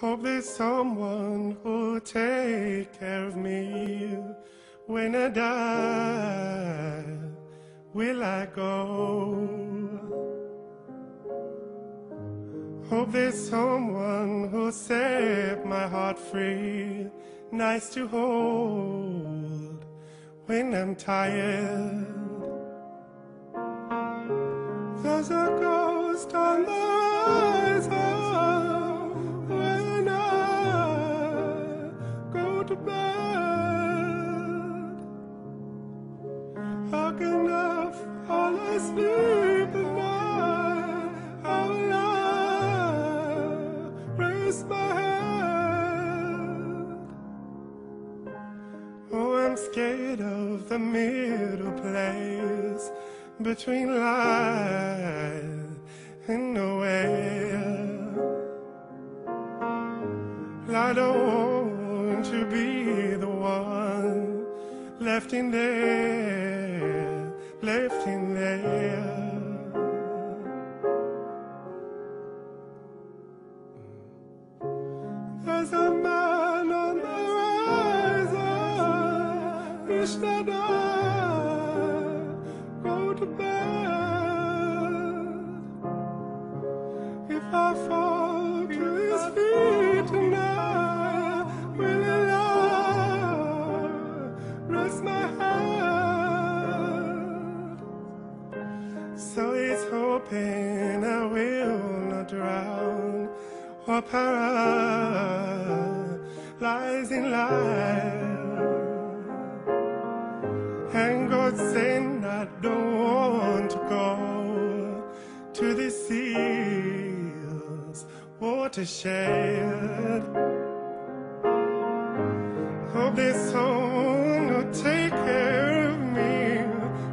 Hope there's someone who'll take care of me when I die. Will I go? Hope there's someone who'll set my heart free, nice to hold when I'm tired. There's a ghost on the horizon when I go to bed. How can I fall asleep at night? How will I raise my head? Oh, I'm scared of the middle place between life and nowhere. I don't want to be the one left in there, left in there. There's a man on the horizon, wish that I go to bed. If I fall to his feet tonight, will I rest my head? So he's hoping I will not drown or paralyze in life. And God saying I don't want to go to the seas, watershed. Hope there's someone who'll take care of me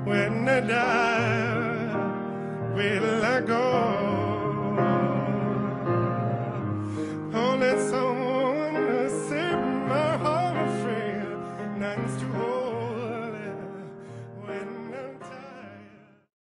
when I die. Will I go?